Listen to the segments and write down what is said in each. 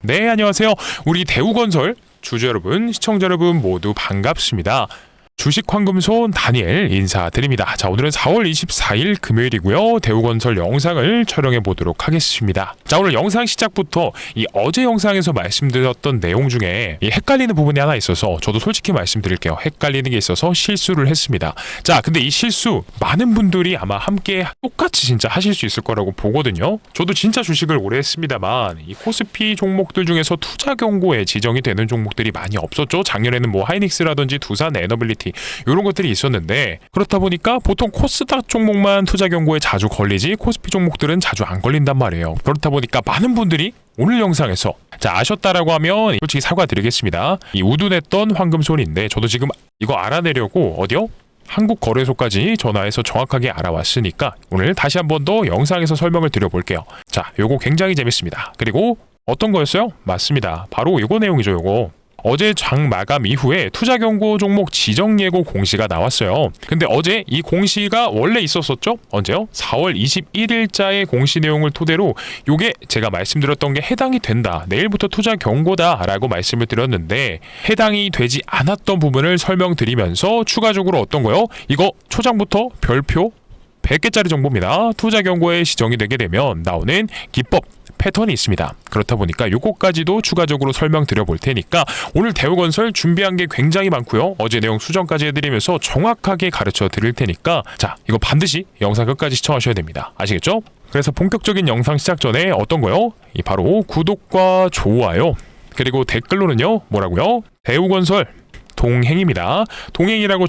네, 안녕하세요. 우리 대우건설 주주 여러분, 시청자 여러분 모두 반갑습니다. 주식황금손 다니엘 인사드립니다. 자, 오늘은 4월 24일 금요일이고요. 대우건설 영상을 촬영해 보도록 하겠습니다. 자, 오늘 영상 시작부터 이 어제 영상에서 말씀드렸던 내용 중에 이 헷갈리는 부분이 하나 있어서 저도 솔직히 말씀드릴게요. 헷갈리는 게 있어서 실수를 했습니다. 자, 근데 이 실수 많은 분들이 아마 함께 똑같이 진짜 하실 수 있을 거라고 보거든요. 저도 진짜 주식을 오래 했습니다만 이 코스피 종목들 중에서 투자 경고에 지정이 되는 종목들이 많이 없었죠. 작년에는 뭐 하이닉스라든지 두산 에너빌리티 이런 것들이 있었는데, 그렇다 보니까 보통 코스닥 종목만 투자 경고에 자주 걸리지 코스피 종목들은 자주 안 걸린단 말이에요. 그렇다 보니까 많은 분들이 오늘 영상에서 아셨다라고 하면 솔직히 사과드리겠습니다. 이 우둔했던 황금손인데 저도 지금 이거 알아내려고 어디요? 한국거래소까지 전화해서 정확하게 알아왔으니까 오늘 다시 한 번 더 영상에서 설명을 드려볼게요. 자, 요거 굉장히 재밌습니다. 그리고 어떤 거였어요? 맞습니다. 바로 요거 내용이죠. 요거 어제 장 마감 이후에 투자 경고 종목 지정 예고 공시가 나왔어요. 근데 어제 이 공시가 원래 있었었죠? 언제요? 4월 21일자의 공시 내용을 토대로 요게 제가 말씀드렸던 게 해당이 된다, 내일부터 투자 경고다 라고 말씀을 드렸는데, 해당이 되지 않았던 부분을 설명드리면서 추가적으로 어떤 거요? 이거 초장부터 별표 100개짜리 정보입니다. 투자 경고에 지정이 되게 되면 나오는 기법 패턴이 있습니다. 그렇다 보니까 요거까지도 추가적으로 설명드려 볼 테니까 오늘 대우건설 준비한 게 굉장히 많고요. 어제 내용 수정까지 해드리면서 정확하게 가르쳐 드릴 테니까 자, 이거 반드시 영상 끝까지 시청하셔야 됩니다. 아시겠죠? 그래서 본격적인 영상 시작 전에 어떤 거요? 이 바로 구독과 좋아요, 그리고 댓글로는요 뭐라고요? 대우건설 동행입니다. 동행이라고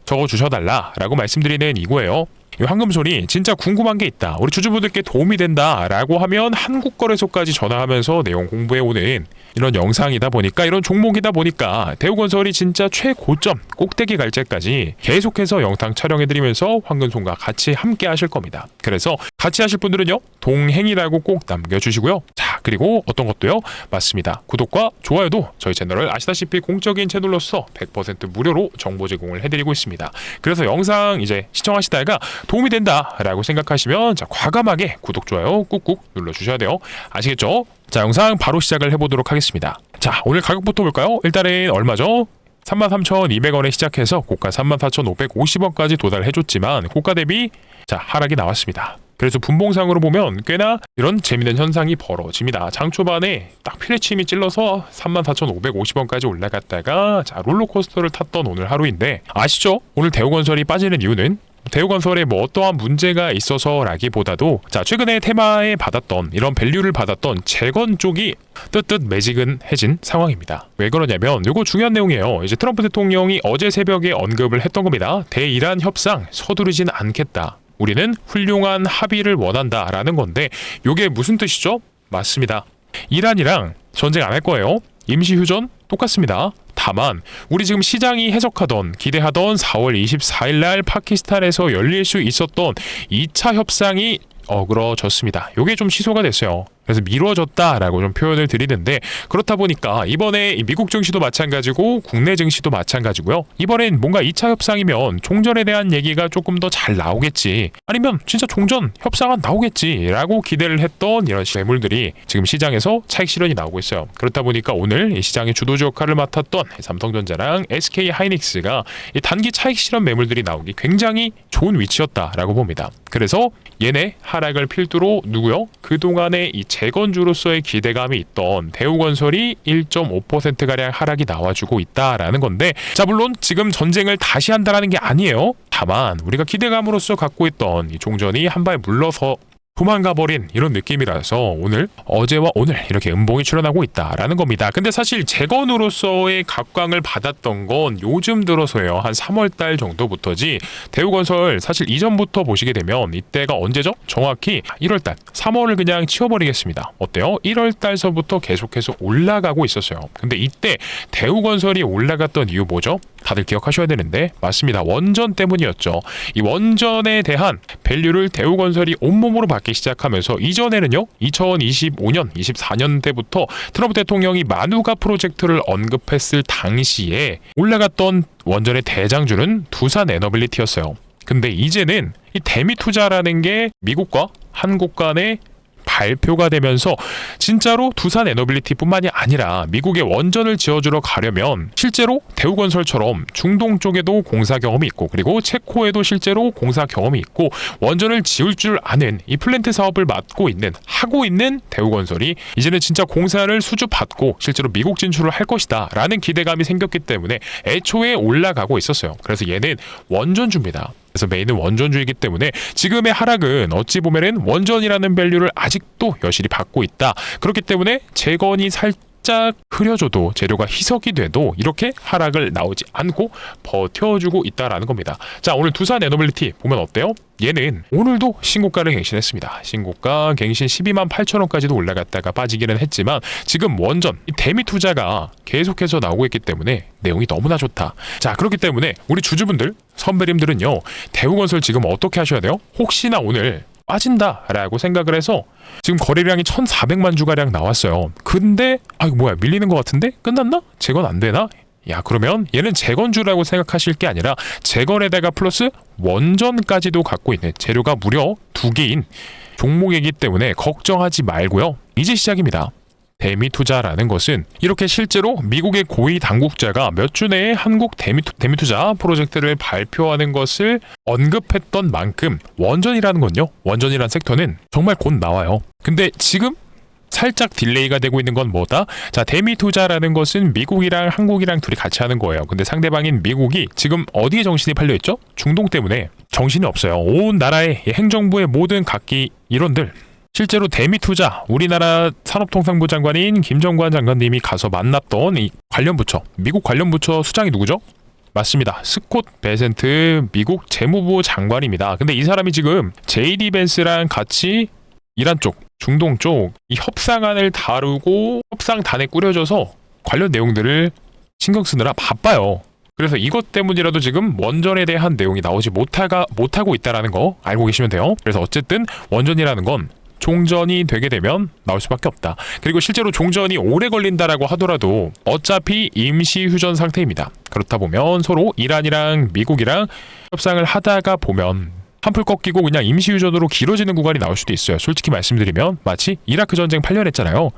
적어주셔달라 라고 말씀드리는 이거예요. 이 황금손이 진짜 궁금한 게 있다, 우리 주주분들께 도움이 된다 라고 하면 한국거래소까지 전화하면서 내용 공부해오는 이런 영상이다 보니까, 이런 종목이다 보니까 대우건설이 진짜 최고점 꼭대기 갈 때까지 계속해서 영상 촬영해드리면서 황금손과 같이 함께 하실 겁니다. 그래서 같이 하실 분들은요 동행이라고 꼭 남겨주시고요. 자, 그리고 어떤 것도요, 맞습니다, 구독과 좋아요도 저희 채널을 아시다시피 공적인 채널로서 100% 무료로 정보 제공을 해드리고 있습니다. 그래서 영상 이제 시청하시다가 도움이 된다 라고 생각하시면 자, 과감하게 구독, 좋아요 꾹꾹 눌러주셔야 돼요. 아시겠죠? 자, 영상 바로 시작을 해보도록 하겠습니다. 자, 오늘 가격부터 볼까요? 일단은 얼마죠? 33,200원에 시작해서 고가 34,550원까지 도달해줬지만 고가 대비 자, 하락이 나왔습니다. 그래서 분봉상으로 보면 꽤나 이런 재미있는 현상이 벌어집니다. 장 초반에 딱 피레침이 찔러서 34,550원까지 올라갔다가 자, 롤러코스터를 탔던 오늘 하루인데, 아시죠? 오늘 대우건설이 빠지는 이유는 대우건설에 뭐 어떠한 문제가 있어서라기보다도 자, 최근에 테마에 받았던 이런 밸류를 받았던 재건 쪽이 뜨뜻 매지근해진 상황입니다. 왜 그러냐면 요거 중요한 내용이에요. 이제 트럼프 대통령이 어제 새벽에 언급을 했던 겁니다. 대이란 협상 서두르진 않겠다, 우리는 훌륭한 합의를 원한다라는 건데, 요게 무슨 뜻이죠? 맞습니다. 이란이랑 전쟁 안 할 거예요. 임시휴전 똑같습니다. 다만 우리 지금 시장이 해석하던 기대하던 4월 24일 날 파키스탄에서 열릴 수 있었던 2차 협상이 어그러졌습니다. 요게 좀 취소가 됐어요. 그래서 미뤄졌다라고 좀 표현을 드리는데, 그렇다 보니까 이번에 미국 증시도 마찬가지고 국내 증시도 마찬가지고요. 이번엔 뭔가 2차 협상이면 종전에 대한 얘기가 조금 더 잘 나오겠지, 아니면 진짜 종전 협상 안 나오겠지라고 기대를 했던 이런 매물들이 지금 시장에서 차익 실현이 나오고 있어요. 그렇다 보니까 오늘 이 시장의 주도주 역할을 맡았던 삼성전자랑 SK 하이닉스가 이 단기 차익 실현 매물들이 나오기 굉장히 좋은 위치였다라고 봅니다. 그래서 얘네 하락을 필두로 누구요? 그동안의 이 재건주로서의 기대감이 있던 대우건설이 1.5%가량 하락이 나와주고 있다라는 건데, 자, 물론 지금 전쟁을 다시 한다라는 게 아니에요. 다만 우리가 기대감으로서 갖고 있던 이 종전이 한 발 물러서 도망가버린 이런 느낌이라서 오늘 어제와 오늘 이렇게 음봉이 출현하고 있다라는 겁니다. 근데 사실 재건으로서의 각광을 받았던 건 요즘 들어서예요. 한 3월달 정도부터지, 대우건설 사실 이전부터 보시게 되면 이때가 언제죠? 정확히 1월달 3월을 그냥 치워버리겠습니다. 어때요? 1월달서부터 계속해서 올라가고 있었어요. 근데 이때 대우건설이 올라갔던 이유 뭐죠? 다들 기억하셔야 되는데, 맞습니다, 원전 때문이었죠. 이 원전에 대한 밸류를 대우건설이 온몸으로 받기 시작하면서, 이전에는요 2025년 24년 때부터 트럼프 대통령이 마누가 프로젝트를 언급했을 당시에 올라갔던 원전의 대장주는 두산 에너빌리티였어요. 근데 이제는 이 대미 투자라는 게 미국과 한국 간의 발표가 되면서 진짜로 두산 에너빌리티뿐만이 아니라 미국에 원전을 지어주러 가려면 실제로 대우건설처럼 중동 쪽에도 공사 경험이 있고 그리고 체코에도 실제로 공사 경험이 있고 원전을 지을 줄 아는 이 플랜트 사업을 하고 있는 대우건설이 이제는 진짜 공사를 수주받고 실제로 미국 진출을 할 것이다 라는 기대감이 생겼기 때문에 애초에 올라가고 있었어요. 그래서 얘는 원전주입니다. 그래서 메인은 원전주이기 때문에 지금의 하락은 어찌 보면은 원전이라는 밸류를 아직도 여실히 받고 있다. 그렇기 때문에 재건이 살짝 흐려져도 재료가 희석이 돼도 이렇게 하락을 나오지 않고 버텨주고 있다라는 겁니다. 자, 오늘 두산 에너빌리티 보면 어때요? 얘는 오늘도 신고가를 갱신했습니다. 신고가 갱신 12만 8천 원까지도 올라갔다가 빠지기는 했지만 지금 원전 대미 투자가 계속해서 나오고 있기 때문에 내용이 너무나 좋다. 자, 그렇기 때문에 우리 주주분들 선배님들은요, 대우건설 지금 어떻게 하셔야 돼요? 혹시나 오늘 빠진다라고 생각을 해서 지금 거래량이 1,400만 주가량 나왔어요. 근데 이거 뭐야, 밀리는 것 같은데? 끝났나? 재건 안 되나? 야, 그러면 얘는 재건주라고 생각하실 게 아니라 재건에다가 플러스 원전까지도 갖고 있는 재료가 무려 2개인 종목이기 때문에 걱정하지 말고요. 이제 시작입니다. 대미투자라는 것은 이렇게 실제로 미국의 고위 당국자가 몇 주 내에 한국 대미투자 프로젝트를 발표하는 것을 언급했던 만큼 원전이라는 건요, 원전이라는 섹터는 정말 곧 나와요. 근데 지금 살짝 딜레이가 되고 있는 건 뭐다? 자, 대미투자라는 것은 미국이랑 한국이랑 둘이 같이 하는 거예요. 근데 상대방인 미국이 지금 어디에 정신이 팔려있죠? 중동 때문에 정신이 없어요. 온 나라의 행정부의 모든 각기 일원들, 실제로 대미투자, 우리나라 산업통상부 장관인 김정관 장관님이 가서 만났던 이 관련 부처, 미국 관련 부처 수장이 누구죠? 맞습니다. 스콧 베센트 미국 재무부 장관입니다. 근데 이 사람이 지금 JD 벤스랑 같이 이란 쪽, 중동 쪽 이 협상안을 다루고 협상단에 꾸려져서 관련 내용들을 신경 쓰느라 바빠요. 그래서 이것 때문이라도 지금 원전에 대한 내용이 나오지 못하고 있다는 거 알고 계시면 돼요. 그래서 어쨌든 원전이라는 건 종전이 되게 되면 나올 수밖에 없다. 그리고 실제로 종전이 오래 걸린다라고 하더라도 어차피 임시 휴전 상태입니다. 그렇다 보면 서로 이란이랑 미국이랑 협상을 하다가 보면 한풀 꺾이고 그냥 임시 휴전으로 길어지는 구간이 나올 수도 있어요. 솔직히 말씀드리면 마치 이라크 전쟁 8년 했잖아요.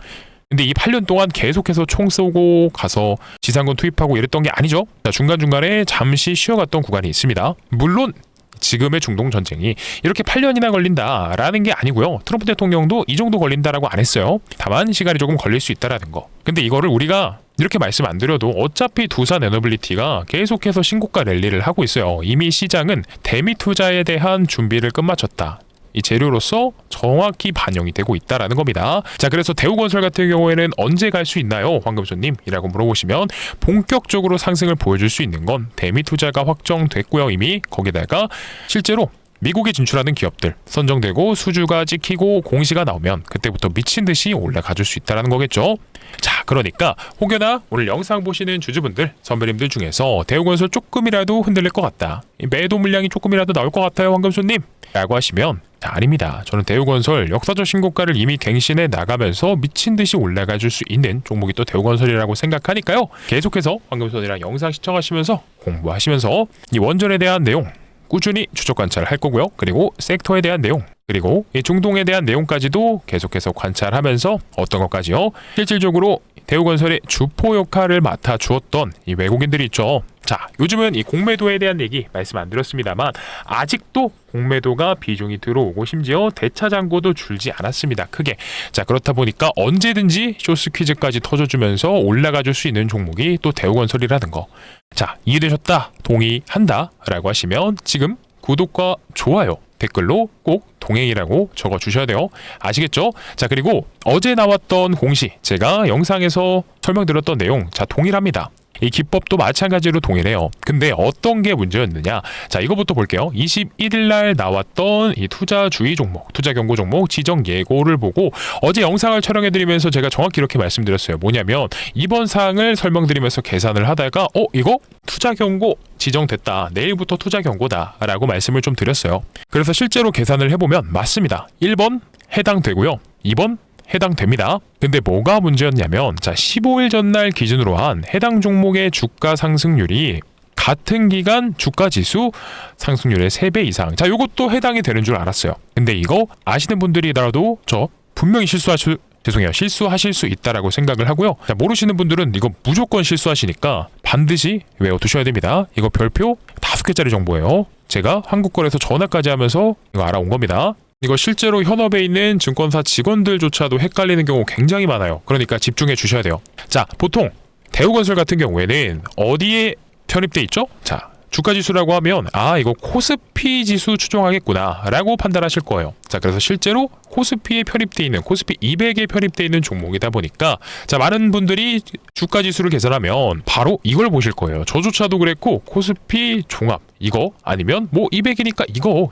근데 이 8년 동안 계속해서 총 쏘고 가서 지상군 투입하고 이랬던 게 아니죠. 중간중간에 잠시 쉬어갔던 구간이 있습니다. 물론 지금의 중동 전쟁이 이렇게 8년이나 걸린다라는 게 아니고요. 트럼프 대통령도 이 정도 걸린다라고 안 했어요. 다만 시간이 조금 걸릴 수 있다라는 거. 근데 이거를 우리가 이렇게 말씀 안 드려도 어차피 두산 에너빌리티가 계속해서 신고가 랠리를 하고 있어요. 이미 시장은 대미 투자에 대한 준비를 끝마쳤다. 이 재료로서 정확히 반영이 되고 있다라는 겁니다. 자, 그래서 대우건설 같은 경우에는 언제 갈 수 있나요, 황금손님? 이라고 물어보시면 본격적으로 상승을 보여줄 수 있는 건 대미 투자가 확정됐고요. 이미 거기다가 실제로 미국에 진출하는 기업들 선정되고 수주가 찍히고 공시가 나오면 그때부터 미친 듯이 올라가 줄 수 있다는 거겠죠. 자, 그러니까 혹여나 오늘 영상 보시는 주주분들, 선배님들 중에서 대우건설 조금이라도 흔들릴 것 같다, 매도 물량이 조금이라도 나올 것 같아요, 황금손님? 라고 하시면 아닙니다. 저는 대우건설 역사적 신고가를 이미 갱신해 나가면서 미친 듯이 올라가 줄 수 있는 종목이 또 대우건설이라고 생각하니까요. 계속해서 황금손이랑 영상 시청하시면서 공부하시면서 이 원전에 대한 내용 꾸준히 추적 관찰을 할 거고요. 그리고 섹터에 대한 내용, 그리고 이 중동에 대한 내용까지도 계속해서 관찰하면서 어떤 것까지요? 실질적으로 대우건설의 주포 역할을 맡아 주었던 이 외국인들이 있죠. 자, 요즘은 이 공매도에 대한 얘기 말씀 안 드렸습니다만 아직도 공매도가 비중이 들어오고 심지어 대차 잔고도 줄지 않았습니다. 크게. 자, 그렇다 보니까 언제든지 쇼스 퀴즈까지 터져주면서 올라가 줄 수 있는 종목이 또 대우건설이라는 거. 자, 이해되셨다, 동의한다 라고 하시면 지금 구독과 좋아요, 댓글로 꼭 동행이라고 적어주셔야 돼요. 아시겠죠? 자, 그리고 어제 나왔던 공시, 제가 영상에서 설명드렸던 내용, 자, 동일합니다. 이 기법도 마찬가지로 동일해요. 근데 어떤 게 문제였느냐? 자, 이거부터 볼게요. 21일 날 나왔던 이 투자주의 종목, 투자 경고 종목 지정 예고를 보고 어제 영상을 촬영해드리면서 제가 정확히 이렇게 말씀드렸어요. 뭐냐면 이번 사항을 설명드리면서 계산을 하다가 이거 투자 경고 지정됐다, 내일부터 투자 경고다 라고 말씀을 좀 드렸어요. 그래서 실제로 계산을 해보면 맞습니다. 1번 해당되고요, 2번 해당됩니다. 근데 뭐가 문제였냐면, 자, 15일 전날 기준으로 한 해당 종목의 주가 상승률이 같은 기간 주가 지수 상승률의 3배 이상. 자, 요것도 해당이 되는 줄 알았어요. 근데 이거 아시는 분들이라도 저 분명히 실수하실 수 있다라고 생각을 하고요. 자, 모르시는 분들은 이거 무조건 실수하시니까 반드시 외워두셔야 됩니다. 이거 별표 5개짜리 정보예요. 제가 한국거래소 전화까지 하면서 이거 알아온 겁니다. 이거 실제로 현업에 있는 증권사 직원들조차도 헷갈리는 경우 굉장히 많아요. 그러니까 집중해 주셔야 돼요. 자, 보통 대우건설 같은 경우에는 어디에 편입돼 있죠? 자, 주가지수라고 하면 이거 코스피 지수 추종하겠구나 라고 판단하실 거예요. 자, 그래서 실제로 코스피에 편입돼 있는 코스피 200에 편입돼 있는 종목이다 보니까 자, 많은 분들이 주가지수를 계산하면 바로 이걸 보실 거예요. 저조차도 그랬고 코스피 종합 이거 아니면 뭐 200이니까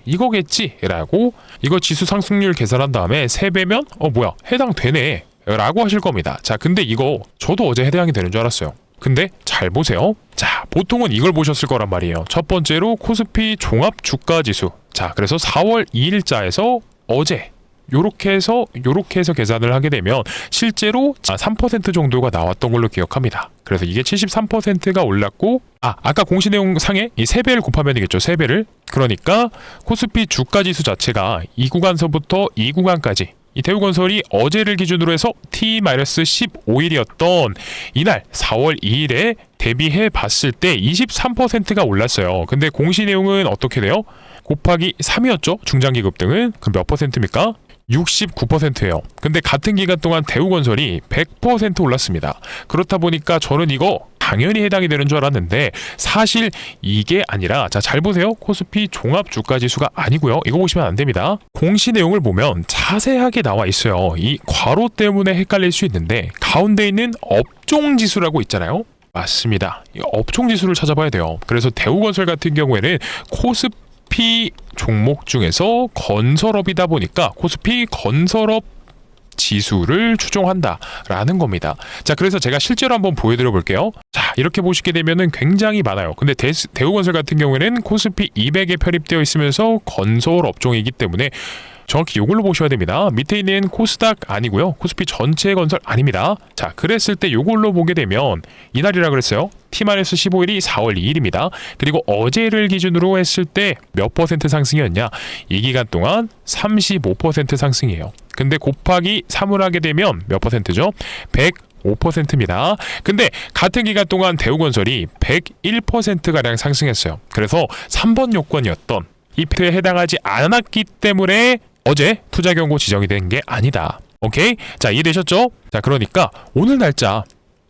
이거겠지 라고 이거 지수 상승률 계산한 다음에 3배면 뭐야 해당되네 라고 하실 겁니다. 자, 근데 이거 저도 어제 해당이 되는 줄 알았어요. 근데 잘 보세요. 자, 보통은 이걸 보셨을 거란 말이에요. 첫 번째로 코스피 종합 주가지수. 자, 그래서 4월 2일자에서 어제 요렇게 해서 계산을 하게 되면 실제로 3% 정도가 나왔던 걸로 기억합니다. 그래서 이게 73%가 올랐고 아까 공시 내용 상에 이 3배를 곱하면 되겠죠. 3배를. 그러니까 코스피 주가지수 자체가 이 구간서부터 이 구간까지 이 대우건설이 어제를 기준으로 해서 T-15일이었던 이날 4월 2일에 대비해 봤을 때 23%가 올랐어요. 근데 공시 내용은 어떻게 돼요? 곱하기 3이었죠? 중장기 급등은. 그럼 몇 퍼센트입니까? 69%예요. 근데 같은 기간 동안 대우건설이 100% 올랐습니다. 그렇다 보니까 저는 이거 당연히 해당이 되는 줄 알았는데 사실 이게 아니라 자, 잘 보세요. 코스피 종합주가지수가 아니고요. 이거 보시면 안 됩니다. 공시 내용을 보면 자세하게 나와 있어요. 이 괄호 때문에 헷갈릴 수 있는데 가운데 있는 업종지수라고 있잖아요. 맞습니다. 이 업종지수를 찾아봐야 돼요. 그래서 대우건설 같은 경우에는 코스피 종목 중에서 건설업이다 보니까 코스피 건설업 지수를 추종한다라는 겁니다. 자, 그래서 제가 실제로 한번 보여드려 볼게요. 자, 이렇게 보시게 되면은 굉장히 많아요. 근데 대우건설 같은 경우에는 코스피 200에 편입되어 있으면서 건설 업종이기 때문에 정확히 이걸로 보셔야 됩니다. 밑에 있는 코스닥 아니고요. 코스피 전체 건설 아닙니다. 자, 그랬을 때 이걸로 보게 되면 이날이라 그랬어요. T-15일이 4월 2일입니다. 그리고 어제를 기준으로 했을 때 몇 퍼센트 상승이었냐? 이 기간 동안 35% 상승이에요. 근데 곱하기 3을 하게 되면 몇 퍼센트죠? 105%입니다. 근데 같은 기간 동안 대우건설이 101%가량 상승했어요. 그래서 3번 요건이었던 이프트에 해당하지 않았기 때문에 어제 투자 경고 지정이 된 게 아니다. 오케이? 자, 이해되셨죠? 자, 그러니까 오늘 날짜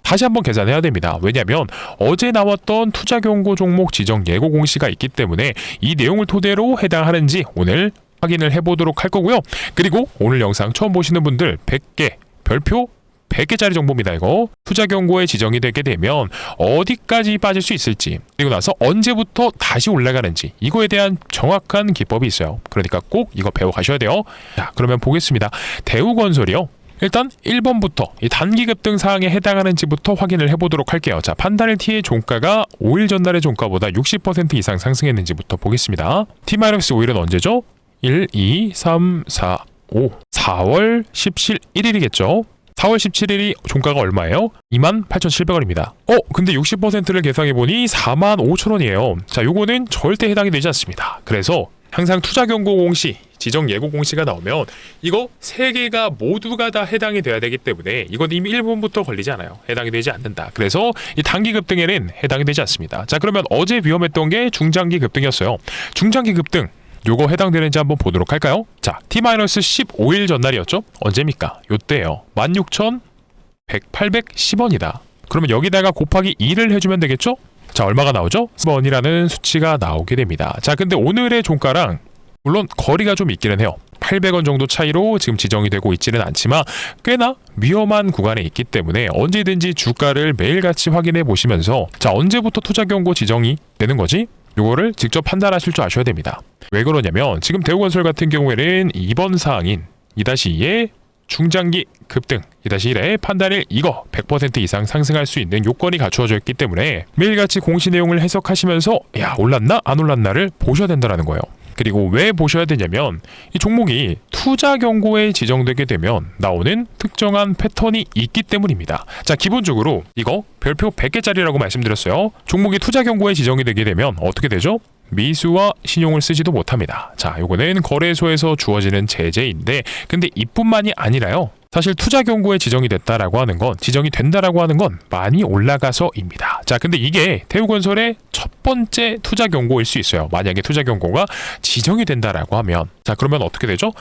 다시 한번 계산해야 됩니다. 왜냐면 어제 나왔던 투자 경고 종목 지정 예고 공시가 있기 때문에 이 내용을 토대로 해당하는지 오늘 확인을 해보도록 할 거고요. 그리고 오늘 영상 처음 보시는 분들 100개 별표 100개짜리 정보입니다. 이거 투자 경고에 지정이 되게 되면 어디까지 빠질 수 있을지 그리고 나서 언제부터 다시 올라가는지 이거에 대한 정확한 기법이 있어요. 그러니까 꼭 이거 배워 가셔야 돼요. 자, 그러면 보겠습니다. 대우건설이요. 일단 1번부터 이 단기 급등 사항에 해당하는지부터 확인을 해보도록 할게요. 자, 판단일 T의 종가가 5일 전날의 종가보다 60% 이상 상승했는지부터 보겠습니다. T-5일은 언제죠? 1, 2, 3, 4, 5 4월 17일이겠죠? 4월 17일이 종가가 얼마예요? 28,700원입니다. 근데 60%를 계산해보니 45,000원이에요. 자, 요거는 절대 해당이 되지 않습니다. 그래서 항상 투자 경고 공시, 지정 예고 공시가 나오면 이거 3개가 모두가 다 해당이 돼야 되기 때문에 이건 이미 1번부터 걸리지 않아요. 해당이 되지 않는다. 그래서 이 단기 급등에는 해당이 되지 않습니다. 자, 그러면 어제 위험했던 게 중장기 급등이었어요. 중장기 급등 요거 해당되는지 한번 보도록 할까요? 자, T-15일 전날이었죠? 언제입니까? 요때예요. 16,810원이다. 그러면 여기다가 곱하기 2를 해주면 되겠죠? 자, 얼마가 나오죠? 10원이라는 수치가 나오게 됩니다. 자, 근데 오늘의 종가랑 물론 거리가 좀 있기는 해요. 800원 정도 차이로 지금 지정이 되고 있지는 않지만 꽤나 위험한 구간에 있기 때문에 언제든지 주가를 매일같이 확인해 보시면서 자, 언제부터 투자 경고 지정이 되는 거지? 요거를 직접 판단하실 줄 아셔야 됩니다. 왜 그러냐면 지금 대우건설 같은 경우에는 2번 사항인 2-2의 중장기 급등 2-1의 판단일 이거 100% 이상 상승할 수 있는 요건이 갖추어져 있기 때문에 매일같이 공시 내용을 해석하시면서 야, 올랐나 안 올랐나를 보셔야 된다는 거예요. 그리고 왜 보셔야 되냐면 이 종목이 투자 경고에 지정되게 되면 나오는 특정한 패턴이 있기 때문입니다. 자, 기본적으로 이거 별표 100개짜리라고 말씀드렸어요. 종목이 투자 경고에 지정이 되게 되면 어떻게 되죠? 미수와 신용을 쓰지도 못합니다. 자, 요거는 거래소에서 주어지는 제재인데, 근데 이뿐만이 아니라요. 사실 투자 경고에 지정이 됐다라고 하는 건, 지정이 된다라고 하는 건 많이 올라가서입니다. 자, 근데 이게 대우건설의 첫 번째 투자 경고일 수 있어요. 만약에 투자 경고가 지정이 된다라고 하면, 자, 그러면 어떻게 되죠?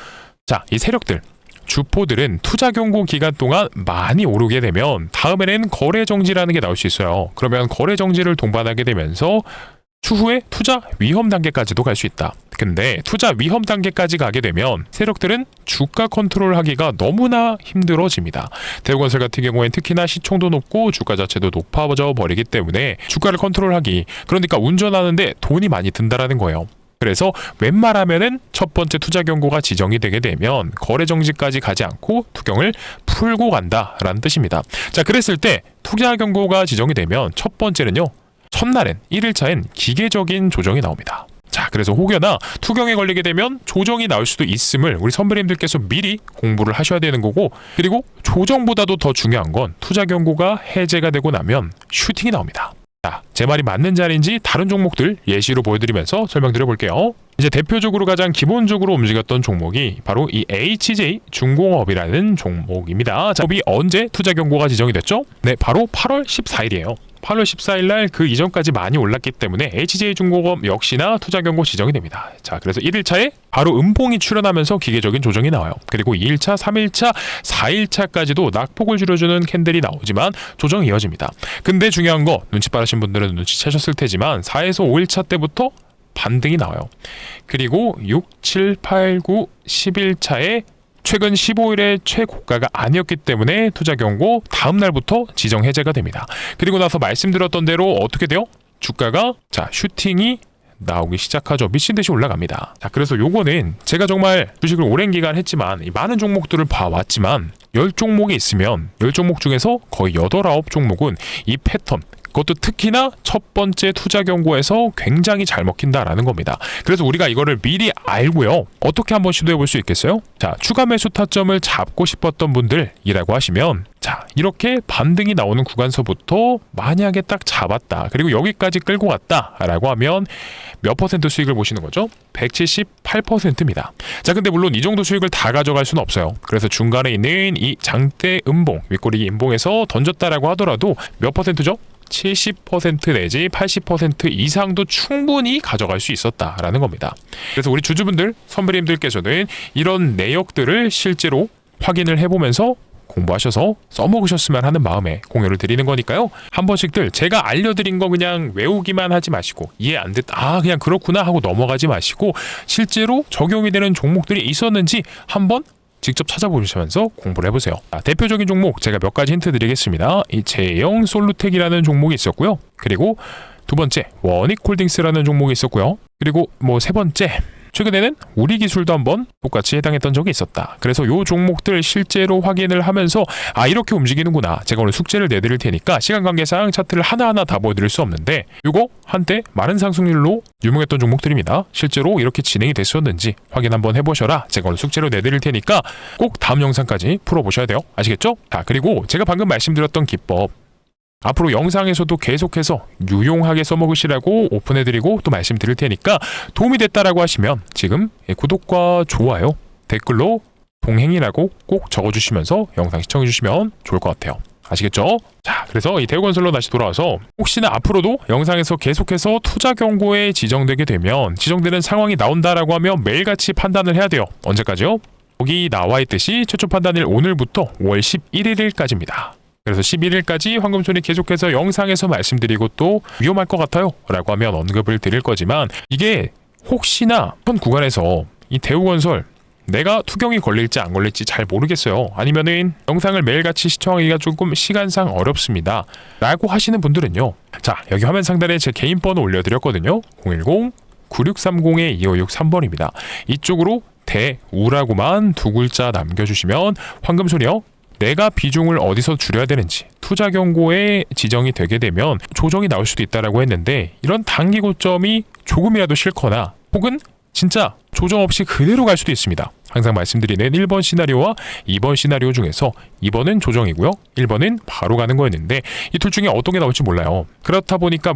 자, 이 세력들, 주포들은 투자 경고 기간 동안 많이 오르게 되면 다음에는 거래 정지라는 게 나올 수 있어요. 그러면 거래 정지를 동반하게 되면서 추후에 투자 위험 단계까지도 갈 수 있다. 근데 투자 위험 단계까지 가게 되면 세력들은 주가 컨트롤하기가 너무나 힘들어집니다. 대우건설 같은 경우에는 특히나 시총도 높고 주가 자체도 높아져 버리기 때문에 주가를 컨트롤하기, 그러니까 운전하는데 돈이 많이 든다라는 거예요. 그래서 웬만하면은 첫 번째 투자 경고가 지정이 되게 되면 거래 정지까지 가지 않고 투경을 풀고 간다라는 뜻입니다. 자, 그랬을 때 투자 경고가 지정이 되면 첫 번째는요, 첫날엔 1일차엔 기계적인 조정이 나옵니다. 자, 그래서 혹여나 투경에 걸리게 되면 조정이 나올 수도 있음을 우리 선배님들께서 미리 공부를 하셔야 되는 거고, 그리고 조정보다도 더 중요한 건 투자 경고가 해제가 되고 나면 슈팅이 나옵니다. 자, 제 말이 맞는 자리인지 다른 종목들 예시로 보여드리면서 설명드려 볼게요. 이제 대표적으로 가장 기본적으로 움직였던 종목이 바로 이 HJ 중공업이라는 종목입니다. 자, 이 언제 투자 경고가 지정이 됐죠? 네, 바로 8월 14일이에요. 8월 14일 날 그 이전까지 많이 올랐기 때문에 HJ중공업 역시나 투자 경고 지정이 됩니다. 자, 그래서 1일차에 바로 음봉이 출현하면서 기계적인 조정이 나와요. 그리고 2일차, 3일차, 4일차까지도 낙폭을 줄여주는 캔들이 나오지만 조정이 이어집니다. 근데 중요한 거, 눈치 빠르신 분들은 눈치채셨을 테지만 4에서 5일차 때부터 반등이 나와요. 그리고 6, 7, 8, 9, 11차에 최근 15일의 최고가가 아니었기 때문에 투자 경고 다음 날부터 지정 해제가 됩니다. 그리고 나서 말씀드렸던 대로 어떻게 돼요? 주가가 슈팅이 나오기 시작하죠. 미친 듯이 올라갑니다. 자, 그래서 요거는 제가 정말 주식을 오랜 기간 했지만 많은 종목들을 봐왔지만 10종목이 있으면 10종목 중에서 거의 8, 9종목은 이 패턴, 그것도 특히나 첫 번째 투자 경고에서 굉장히 잘 먹힌다라는 겁니다. 그래서 우리가 이거를 미리 알고요, 어떻게 한번 시도해 볼 수 있겠어요? 자, 추가 매수 타점을 잡고 싶었던 분들이라고 하시면, 자, 이렇게 반등이 나오는 구간서부터 만약에 딱 잡았다, 그리고 여기까지 끌고 갔다 라고 하면 몇 퍼센트 수익을 보시는 거죠? 178%입니다. 자, 근데 물론 이 정도 수익을 다 가져갈 수는 없어요. 그래서 중간에 있는 이 장대 음봉, 윗꼬리 음봉에서 던졌다라고 하더라도 몇 퍼센트죠? 70% 내지 80% 이상도 충분히 가져갈 수 있었다라는 겁니다. 그래서 우리 주주분들, 선배님들께서는 이런 내역들을 실제로 확인을 해보면서 공부하셔서 써먹으셨으면 하는 마음에 공유를 드리는 거니까요. 한 번씩들 제가 알려드린 거 그냥 외우기만 하지 마시고, 이해 안 됐다, 그냥 그렇구나 하고 넘어가지 마시고, 실제로 적용이 되는 종목들이 있었는지 한번 직접 찾아보시면서 공부를 해보세요. 대표적인 종목 제가 몇 가지 힌트 드리겠습니다. 이 제영 솔루텍이라는 종목이 있었고요. 그리고 두 번째 원익홀딩스라는 종목이 있었고요. 그리고 세 번째, 최근에는 우리기술도 한번 똑같이 해당했던 적이 있었다. 그래서 요 종목들 실제로 확인을 하면서 이렇게 움직이는구나. 제가 오늘 숙제를 내드릴 테니까 시간 관계상 차트를 하나하나 다 보여드릴 수 없는데, 요거 한때 많은 상승률로 유명했던 종목들입니다. 실제로 이렇게 진행이 됐었는지 확인 한번 해보셔라. 제가 오늘 숙제로 내드릴 테니까 꼭 다음 영상까지 풀어보셔야 돼요. 아시겠죠? 자, 그리고 제가 방금 말씀드렸던 기법, 앞으로 영상에서도 계속해서 유용하게 써먹으시라고 오픈해드리고 또 말씀드릴 테니까 도움이 됐다라고 하시면 지금 구독과 좋아요, 댓글로 동행이라고 꼭 적어주시면서 영상 시청해주시면 좋을 것 같아요. 아시겠죠? 자, 그래서 이 대우건설로 다시 돌아와서 혹시나 앞으로도 영상에서 계속해서 투자 경고에 지정되게 되면, 지정되는 상황이 나온다라고 하면 매일같이 판단을 해야 돼요. 언제까지요? 여기 나와 있듯이 최초 판단일 오늘부터 5월 11일까지입니다. 그래서 11일까지 황금손이 계속해서 영상에서 말씀드리고 또 위험할 것 같아요 라고 하면 언급을 드릴 거지만, 이게 혹시나 현 구간에서 이 대우건설 내가 투경이 걸릴지 안 걸릴지 잘 모르겠어요, 아니면은 영상을 매일같이 시청하기가 조금 시간상 어렵습니다 라고 하시는 분들은요, 자, 여기 화면 상단에 제 개인 번호 올려드렸거든요. 010-9630-2563번입니다. 이쪽으로 대우라고만 두 글자 남겨주시면 황금손이요, 내가 비중을 어디서 줄여야 되는지, 투자 경고에 지정이 되게 되면 조정이 나올 수도 있다라고 했는데, 이런 단기 고점이 조금이라도 싫거나 혹은 진짜 조정 없이 그대로 갈 수도 있습니다. 항상 말씀드리는 1번 시나리오와 2번 시나리오 중에서 2번은 조정이고요. 1번은 바로 가는 거였는데 이 둘 중에 어떤 게 나올지 몰라요. 그렇다 보니까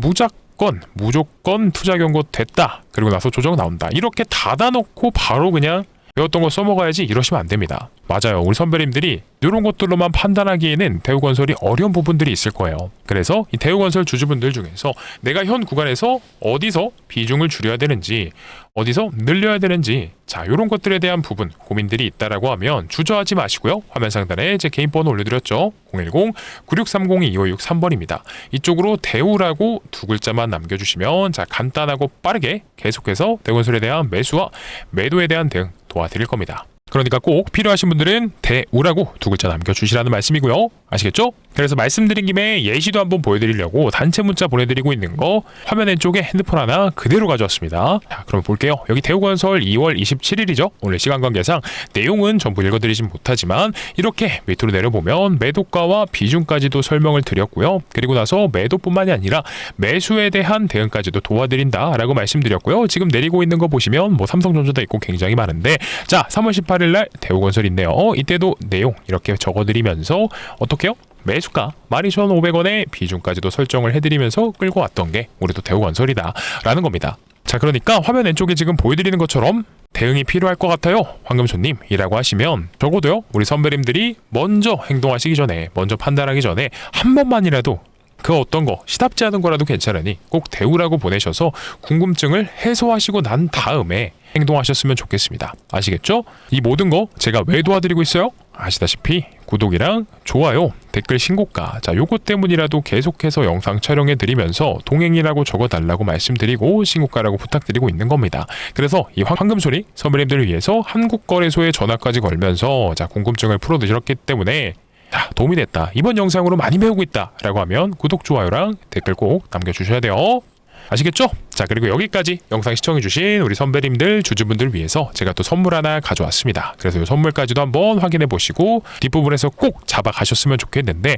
무조건 투자 경고 됐다. 그리고 나서 조정 나온다. 이렇게 닫아놓고 바로 그냥 배웠던 거 써먹어야지 이러시면 안 됩니다. 맞아요. 우리 선배님들이 이런 것들로만 판단하기에는 대우건설이 어려운 부분들이 있을 거예요. 그래서 이 대우건설 주주분들 중에서 내가 현 구간에서 어디서 비중을 줄여야 되는지 어디서 늘려야 되는지 자 이런 것들에 대한 부분 고민들이 있다라고 하면 주저하지 마시고요. 화면 상단에 제 개인 번호 올려드렸죠. 010-9630-2563번입니다. 이쪽으로 대우라고 두 글자만 남겨주시면 자 간단하고 빠르게 계속해서 대우건설에 대한 매수와 매도에 대한 대응 도와드릴 겁니다. 그러니까 꼭 필요하신 분들은 대우라고 두 글자 남겨주시라는 말씀이고요. 아시겠죠? 그래서 말씀드린 김에 예시도 한번 보여드리려고 단체 문자 보내드리고 있는 거 화면 왼쪽에 핸드폰 하나 그대로 가져왔습니다. 자, 그럼 볼게요. 여기 대우건설 2월 27일이죠. 오늘 시간 관계상 내용은 전부 읽어드리진 못하지만 이렇게 밑으로 내려보면 매도가와 비중까지도 설명을 드렸고요. 그리고 나서 매도뿐만이 아니라 매수에 대한 대응까지도 도와드린다라고 말씀드렸고요. 지금 내리고 있는 거 보시면 뭐 삼성전자도 있고 굉장히 많은데 자 3월 18일 날 대우건설 있네요. 이때도 내용 이렇게 적어드리면서 어떻게요? 매수가 12,500원에 비중까지도 설정을 해드리면서 끌고 왔던 게 우리도 대우건설이다 라는 겁니다. 자 그러니까 화면 왼쪽에 지금 보여드리는 것처럼 대응이 필요할 것 같아요 황금손님이라고 하시면 적어도요 우리 선배님들이 먼저 행동하시기 전에 먼저 판단하기 전에 한 번만이라도 그 어떤 거 시답지 않은 거라도 괜찮으니 꼭 대우라고 보내셔서 궁금증을 해소하시고 난 다음에 행동하셨으면 좋겠습니다. 아시겠죠? 이 모든 거 제가 왜 도와드리고 있어요? 아시다시피 구독이랑 좋아요, 댓글 신고가 자 요거 때문이라도 계속해서 영상 촬영해 드리면서 동행이라고 적어달라고 말씀드리고 신고가라고 부탁드리고 있는 겁니다. 그래서 이 황금소리 선배님들을 위해서 한국거래소에 전화까지 걸면서 자 궁금증을 풀어드렸기 때문에 자, 도움이 됐다. 이번 영상으로 많이 배우고 있다. 라고 하면 구독, 좋아요랑 댓글 꼭 남겨주셔야 돼요. 아시겠죠? 자, 그리고 여기까지 영상 시청해주신 우리 선배님들, 주주분들 위해서 제가 또 선물 하나 가져왔습니다. 그래서 이 선물까지도 한번 확인해 보시고 뒷부분에서 꼭 잡아가셨으면 좋겠는데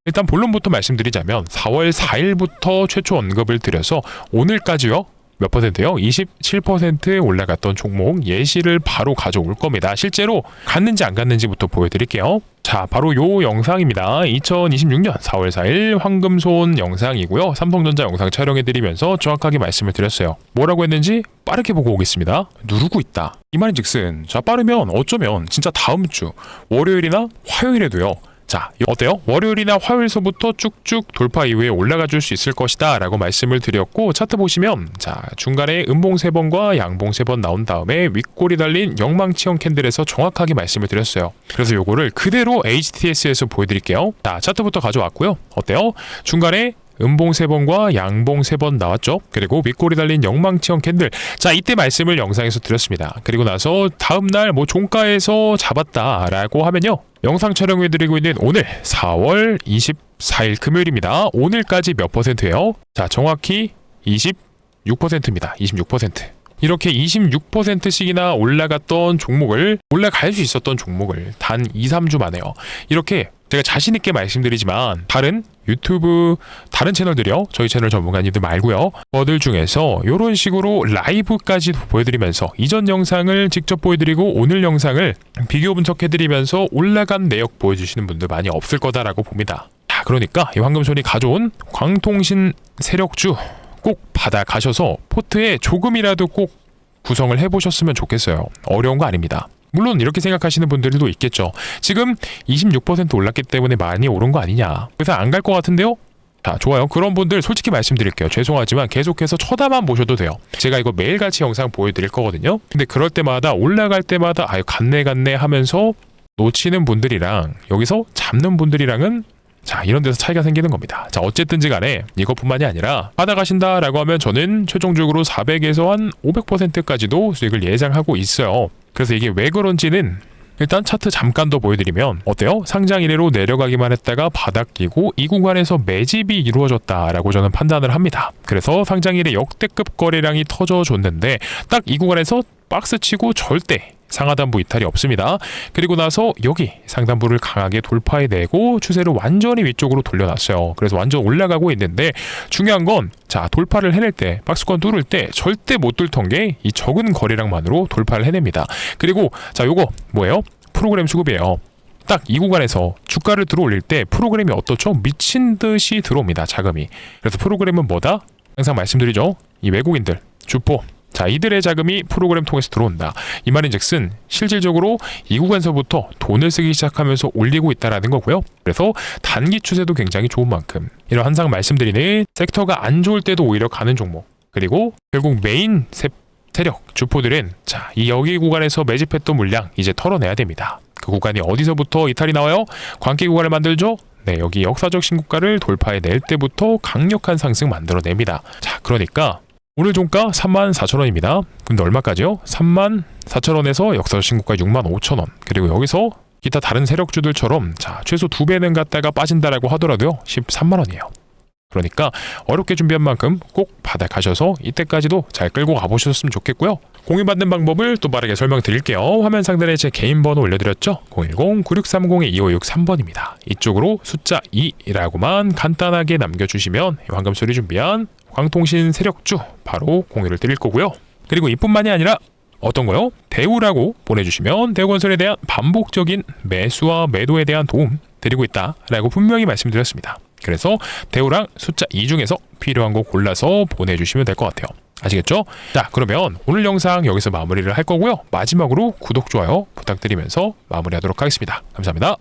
일단 본론부터 말씀드리자면 4월 4일부터 최초 언급을 드려서 오늘까지요. 몇 퍼센트요? 27% 올라갔던 종목 예시를 바로 가져올 겁니다. 실제로 갔는지 안 갔는지부터 보여드릴게요. 자, 바로 요 영상입니다. 2026년 4월 4일 황금손 영상이고요. 삼성전자 영상 촬영해드리면서 정확하게 말씀을 드렸어요. 뭐라고 했는지 빠르게 보고 오겠습니다. 누르고 있다. 이 말인즉슨 자 빠르면 어쩌면 진짜 다음 주 월요일이나 화요일에도요. 자, 어때요? 월요일이나 화요일서부터 쭉쭉 돌파 이후에 올라가 줄 수 있을 것이다 라고 말씀을 드렸고 차트 보시면 자 중간에 음봉 3번과 양봉 3번 나온 다음에 윗골이 달린 영망치형 캔들에서 정확하게 말씀을 드렸어요. 그래서 요거를 그대로 HTS에서 보여드릴게요. 자 차트부터 가져왔고요. 어때요? 중간에 음봉 3번과 양봉 3번 나왔죠. 그리고 윗골이 달린 영망치형 캔들 자 이때 말씀을 영상에서 드렸습니다. 그리고 나서 다음날 뭐 종가에서 잡았다라고 하면요. 영상 촬영해드리고 있는 오늘 4월 24일 금요일입니다. 오늘까지 몇 퍼센트예요? 자 정확히 26%입니다. 26%. 이렇게 26%씩이나 올라갔던 종목을 올라갈 수 있었던 종목을 단 2, 3주 만에요. 이렇게 제가 자신 있게 말씀드리지만 다른 유튜브 다른 채널들이요. 저희 채널 전문가님들 말고요. 거들 중에서 이런 식으로 라이브까지 보여드리면서 이전 영상을 직접 보여드리고 오늘 영상을 비교 분석해드리면서 올라간 내역 보여주시는 분들 많이 없을 거다라고 봅니다. 자, 그러니까 이 황금손이 가져온 광통신 세력주 꼭 받아가셔서 포트에 조금이라도 꼭 구성을 해보셨으면 좋겠어요. 어려운 거 아닙니다. 물론 이렇게 생각하시는 분들도 있겠죠. 지금 26% 올랐기 때문에 많이 오른 거 아니냐. 그래서 안 갈 것 같은데요? 자, 좋아요. 그런 분들 솔직히 말씀드릴게요. 죄송하지만 계속해서 쳐다만 보셔도 돼요. 제가 이거 매일같이 영상 보여드릴 거거든요. 근데 그럴 때마다 올라갈 때마다 아유 갔네 하면서 놓치는 분들이랑 여기서 잡는 분들이랑은 자 이런 데서 차이가 생기는 겁니다. 자 어쨌든지 간에 이것뿐만이 아니라 받아가신다라고 하면 저는 최종적으로 400에서 한 500%까지도 수익을 예상하고 있어요. 그래서 이게 왜 그런지는 일단 차트 잠깐 더 보여드리면 어때요? 상장 이래로 내려가기만 했다가 바닥 끼고 이 구간에서 매집이 이루어졌다라고 저는 판단을 합니다. 그래서 상장 이래 역대급 거래량이 터져줬는데 딱 이 구간에서 박스 치고 절대 상하단부 이탈이 없습니다. 그리고 나서 여기 상단부를 강하게 돌파해내고 추세를 완전히 위쪽으로 돌려놨어요. 그래서 완전 올라가고 있는데 중요한 건 자, 돌파를 해낼 때 박스권 뚫을 때 절대 못 뚫던 게 이 적은 거래량만으로 돌파를 해냅니다. 그리고 자, 요거 뭐예요? 프로그램 수급이에요. 딱 이 구간에서 주가를 들어올릴 때 프로그램이 어떻죠? 미친 듯이 들어옵니다. 자금이. 그래서 프로그램은 뭐다? 항상 말씀드리죠. 이 외국인들, 주포. 자, 이들의 자금이 프로그램 통해서 들어온다. 이 말인즉슨 실질적으로 이 구간서부터 돈을 쓰기 시작하면서 올리고 있다라는 거고요. 그래서 단기 추세도 굉장히 좋은 만큼 이런 항상 말씀드리는 섹터가 안 좋을 때도 오히려 가는 종목. 그리고 결국 메인 세력 주포들은 자, 이 여기 구간에서 매집했던 물량 이제 털어내야 됩니다. 그 구간이 어디서부터 이탈이 나와요? 광기 구간을 만들죠? 네, 여기 역사적 신고가를 돌파해낼 때부터 강력한 상승 만들어냅니다. 자, 그러니까 오늘 종가 34,000원입니다. 근데 얼마까지요? 34,000원에서 역사적 신고가 65,000원. 그리고 여기서 기타 다른 세력주들처럼 자, 최소 2배는 갔다가 빠진다라고 하더라도요. 13만원이에요. 그러니까 어렵게 준비한 만큼 꼭 바닥 가셔서 이때까지도 잘 끌고 가보셨으면 좋겠고요. 공유받는 방법을 또 빠르게 설명드릴게요. 화면 상단에 제 개인 번호 올려드렸죠. 010-9630-2563번입니다. 이쪽으로 숫자 2라고만 간단하게 남겨주시면 황금소리 준비한 광통신 세력주 바로 공유를 드릴 거고요. 그리고 이뿐만이 아니라 어떤 거요? 대우라고 보내주시면 대우건설에 대한 반복적인 매수와 매도에 대한 도움 드리고 있다라고 분명히 말씀드렸습니다. 그래서 대우랑 숫자 2 중에서 필요한 거 골라서 보내주시면 될 것 같아요. 아시겠죠? 자, 그러면 오늘 영상 여기서 마무리를 할 거고요. 마지막으로 구독, 좋아요 부탁드리면서 마무리하도록 하겠습니다. 감사합니다.